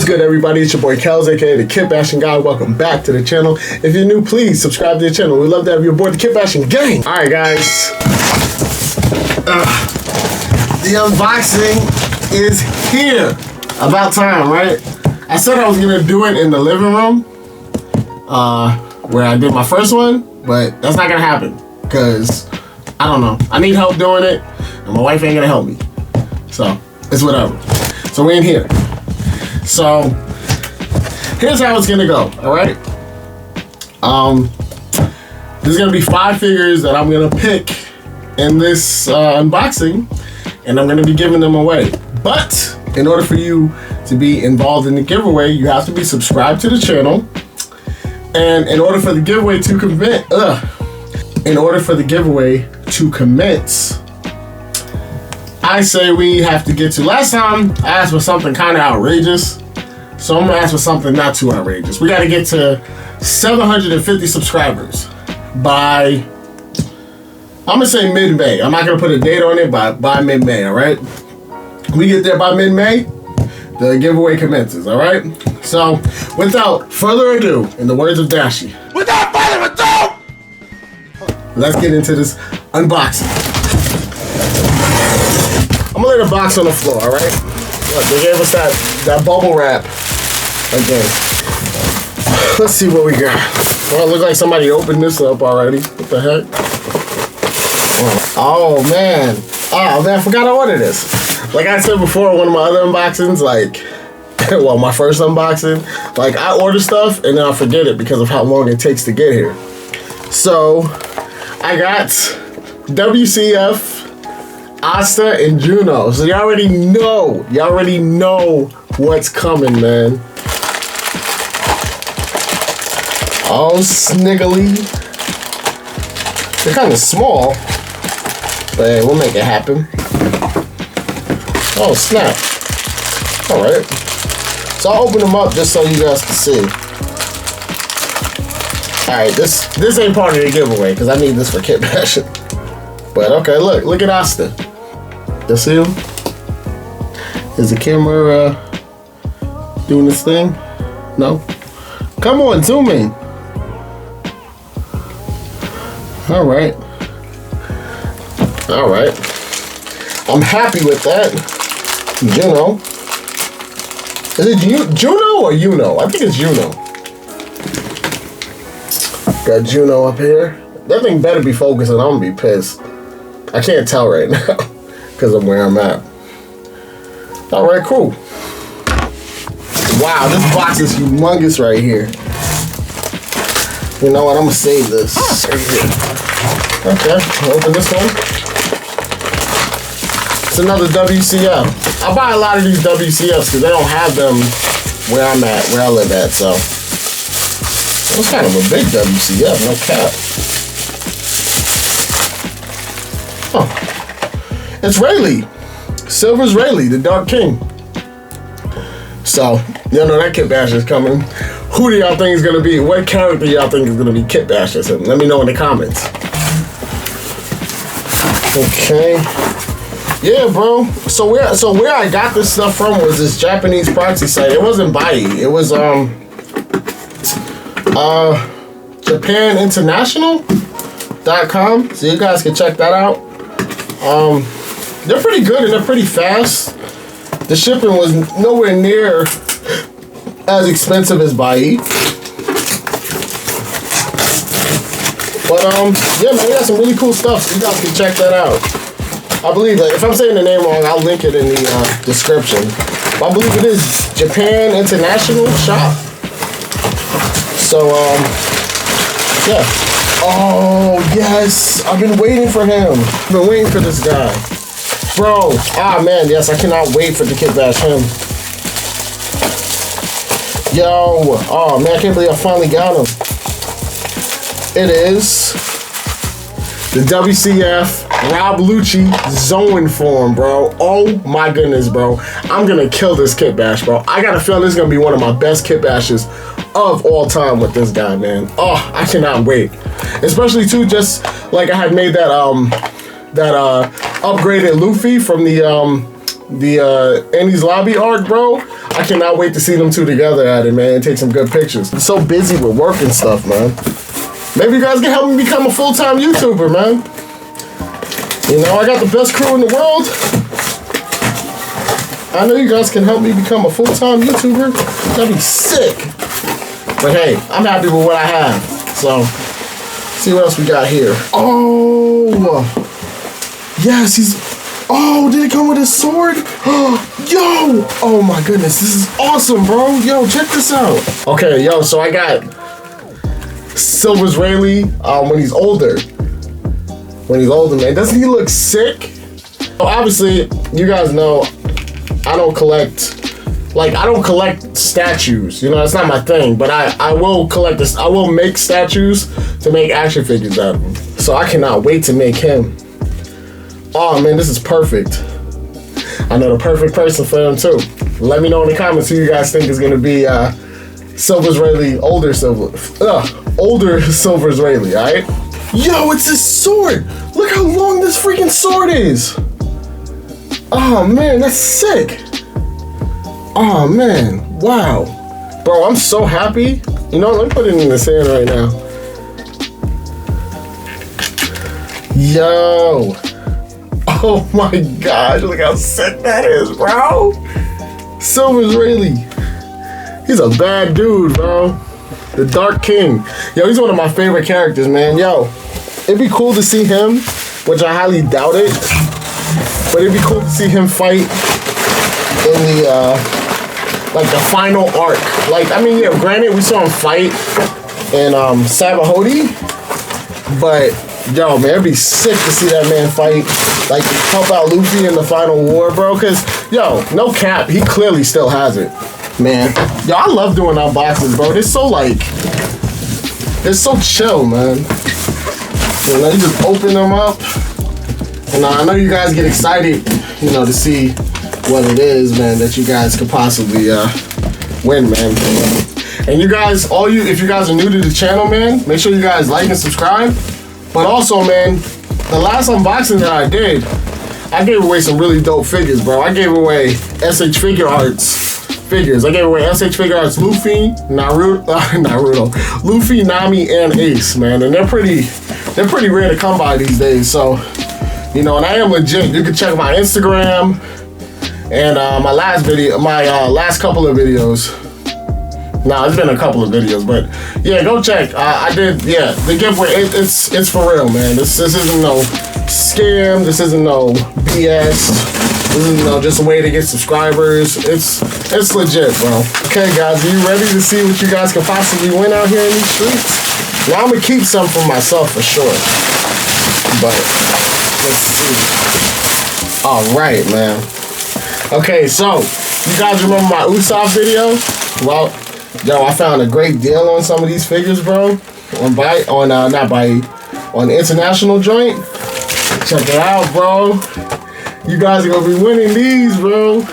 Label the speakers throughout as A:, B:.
A: What's good, everybody? It's your boy Kels, aka the Kit Bashing Guy. Welcome back to the channel. If you're new, please subscribe to the channel. We'd love to have you aboard the Kit Bashing gang. Alright, guys. The unboxing is here. About time, right? I said I was gonna do it in the living room, where I did my first one, but that's not gonna happen because I don't know. I need help doing it, and my wife ain't gonna help me. So it's whatever. So we're in here. So here's how it's gonna go. All right. There's gonna be 5 figures that I'm gonna pick in this unboxing, and I'm gonna be giving them away. But in order for you to be involved in the giveaway, you have to be subscribed to the channel. And in order for the giveaway to commence, I say we have to get to. Last time I asked for something kind of outrageous, so I'm gonna ask for something not too outrageous. We gotta get to 750 subscribers by, I'm gonna say mid-May. I'm not gonna put a date on it, by mid-May, all right? We get there by mid-May, the giveaway commences, all right? So, without further ado, in the words of Dashi, without further ado, let's get into this unboxing. I'm gonna lay the box on the floor, all right? Look, they gave us that bubble wrap again. Let's see what we got. Well, it looks like somebody opened this up already. What the heck? Oh man, I forgot I ordered this. Like I said before, one of my other unboxings, well, my first unboxing, I order stuff and then I forget it because of how long it takes to get here. So I got WCF, Asta, and Juno. So you already know what's coming, man. Oh, sniggly. They're kind of small, but hey, we'll make it happen. Oh, snap. All right. So I'll open them up just so you guys can see. All right, this ain't part of the giveaway because I need this for kit bashing. But okay, look at Asta. You see him? Is the camera doing this thing? No? Come on, zoom in. All right. I'm happy with that. Juno. Is it Juno or Uno? I think it's Juno. Got Juno up here. That thing better be focusing. I'm gonna be pissed. I can't tell right now because of where I'm at. All right, cool. Wow, this box is humongous right here. You know what? I'm gonna save this right here. Okay, open this one. It's another WCF. I buy a lot of these WCFs because they don't have them where I live at, so. It's kind of a big WCF, no cap. Oh. It's Rayleigh. Silver's Rayleigh, the Dark King. So, y'all know that Kit Bash is coming. Who do y'all think is gonna be? What character y'all think is gonna be Kit Bash? Let me know in the comments. Okay. Yeah, bro. So where I got this stuff from was this Japanese proxy site. It wasn't Bai. It was JapanInternational.com. So you guys can check that out. They're pretty good and they're pretty fast. The shipping was nowhere near as expensive as Bai. But yeah, man, they got some really cool stuff. So you guys can check that out. I believe that if I'm saying the name wrong, I'll link it in the description. But I believe it is Japan International Shop. So yeah. Oh yes, I've been waiting for him. I've been waiting for this guy, bro. Man, yes, I cannot wait for the Kit Bash him. Yo, oh man, I can't believe I finally got him. It is the WCF Rob Lucci Zone form, bro. Oh my goodness, bro. I'm gonna kill this Kit Bash, bro. I got a feeling this is gonna be one of my best Kit Bashes of all time with this guy, man. Oh, I cannot wait. Especially too, just like I had made that upgraded Luffy from the Annie's Lobby arc, bro. I cannot wait to see them two together at it, man, and take some good pictures. I'm so busy with work and stuff, man. Maybe you guys can help me become a full-time YouTuber, man. You know, I got the best crew in the world. I know you guys can help me become a full-time YouTuber. That'd be sick. But hey, I'm happy with what I have. So, see what else we got here. Oh, yes, he's... Oh, did it come with a sword? Yo! Oh my goodness, this is awesome, bro. Yo, check this out. Okay, yo, so I got Silver's Rayleigh when he's older. When he's older, man. Doesn't he look sick? So obviously, you guys know I don't collect statues. You know, that's not my thing. But I will collect this. I will make statues to make action figures out of them. So I cannot wait to make him. Oh man, this is perfect. I know the perfect person for him too. Let me know in the comments who you guys think is gonna be Silver's Rayleigh, older Silver's Rayleigh, alright? Yo, it's his sword! Look how long this freaking sword is! Oh man, that's sick! Oh man, wow. Bro, I'm so happy. You know, let me put it in the sand right now. Yo! Oh my gosh, look how sick that is, bro! Silver's Rayleigh. He's a bad dude, bro. The Dark King. Yo, he's one of my favorite characters, man. Yo, it'd be cool to see him, which I highly doubt it, but it'd be cool to see him fight in the, like the final arc. Like, I mean, yeah, granted, we saw him fight in Sabahodi, but yo, man, it'd be sick to see that man fight, like, help out Luffy in the final war, bro, because, yo, no cap, he clearly still has it, man. Yo, I love doing unboxings, bro. It's so, like, it's so chill, man. You know, you just open them up, and I know you guys get excited, you know, to see what it is, man, that you guys could possibly win, man. And you guys, if you guys are new to the channel, man, make sure you guys like and subscribe. But also, man, the last unboxing that I did, I gave away some really dope figures, bro. I gave away SH Figure Arts figures. I gave away SH Figure Arts Luffy, Naruto, Luffy, Nami, and Ace, man. And they're pretty rare to come by these days. So, you know, and I am legit. You can check my Instagram and my last couple of videos. Nah, it's been a couple of videos, but yeah, go check. I did, yeah, the giveaway, it's for real, man. This isn't no scam. This isn't no BS. This isn't no just a way to get subscribers. It's legit, bro. Okay, guys, are you ready to see what you guys can possibly win out here in these streets? Now, I'm gonna keep some for myself for sure, but let's see. All right, man. Okay, so you guys remember my Usopp video? Well, yo, I found a great deal on some of these figures, bro. On the international joint. Check it out, bro. You guys are gonna be winning these, bro.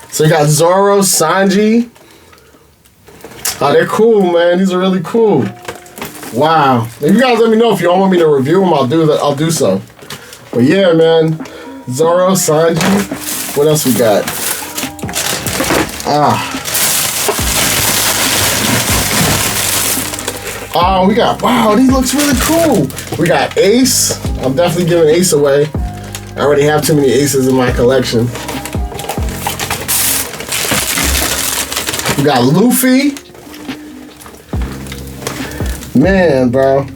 A: So you got Zoro, Sanji. Oh, they're cool, man. These are really cool. Wow. If you guys let me know if you all want me to review them, I'll do so. But yeah, man. Zoro, Sanji. What else we got? Oh, we got, wow, he looks really cool. We got Ace. I'm definitely giving Ace away. I already have too many Aces in my collection. We got Luffy. Man, bro.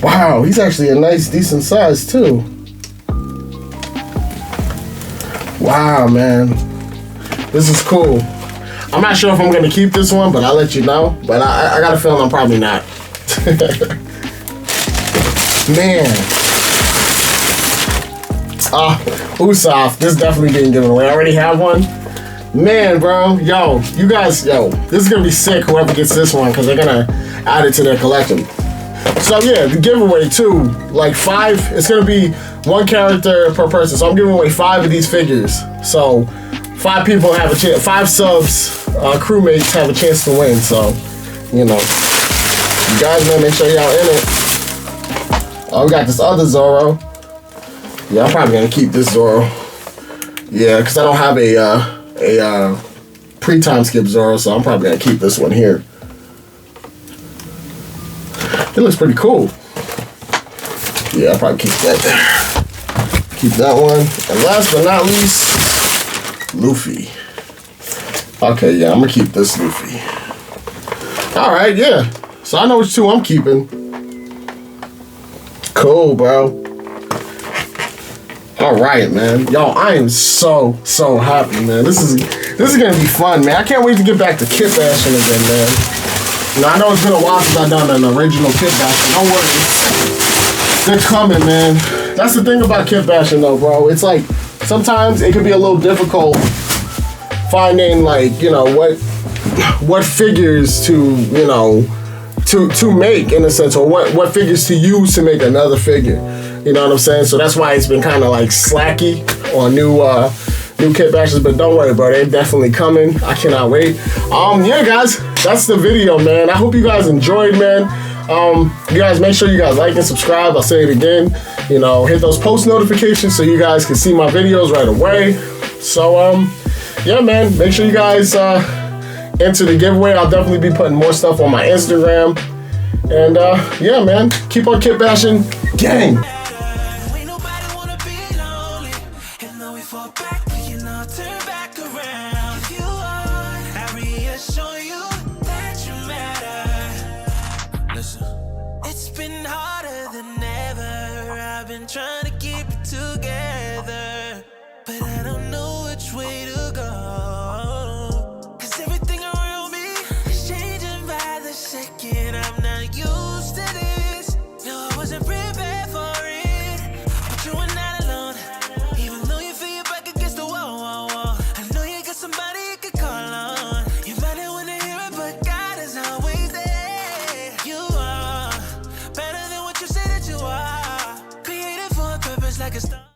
A: Wow, he's actually a nice, decent size, too. Wow, man. This is cool. I'm not sure if I'm gonna keep this one, but I'll let you know. But I got a feeling I'm probably not. Man. Usopp. This definitely getting given away. I already have one. Man, bro. Yo, you guys, yo, this is gonna be sick, whoever gets this one, because they're gonna add it to their collection. So yeah, the giveaway too, like 5, it's gonna be 1 character per person. So I'm giving away 5 of these figures. So 5 people have a chance, 5 subs, crewmates have a chance to win. So, you know, you guys know, make sure y'all in it. Oh, we got this other Zoro. Yeah, I'm probably gonna keep this Zoro. Yeah, because I don't have a a pre-time skip Zoro, so I'm probably gonna keep this one here. It looks pretty cool. Yeah, I'll probably keep that there. Keep that one. And last but not least, Luffy. Okay, yeah, I'm gonna keep this Luffy. Alright, yeah. So I know which two I'm keeping. Cool, bro. Alright, man. Yo, I am so happy, man. This is gonna be fun, man. I can't wait to get back to kit bashing again, man. Now, I know it's been a while since I've done an original kit bashing. Don't worry. They're coming, man. That's the thing about kit bashing, though, bro. It's like, sometimes it can be a little difficult finding, like, you know, what figures to, you know, to make, in a sense, or what figures to use to make another figure. You know what I'm saying? So that's why it's been kind of like slacky on new kit bashes, but don't worry, bro. They're definitely coming. I cannot wait. Yeah, guys, that's the video, man. I hope you guys enjoyed, man. You guys, make sure you guys like and subscribe. I'll say it again. You know, hit those post notifications so you guys can see my videos right away. So, yeah, man, make sure you guys enter the giveaway. I'll definitely be putting more stuff on my Instagram. And, yeah, man, keep on kit bashing, gang.
B: Turn back around if you want. I reassure you that you matter. Listen, it's been harder than ever. I've been trying to keep it together, but I don't know which way to go. Cause everything around me is changing by the second. I'm not used to this. No, I wasn't prepared for it. But you are not alone. Even though you feel your back against the wall. Somebody you could call on. You might not want to hear it, but God is always there. You are better than what you say that you are. Created for a purpose like a star.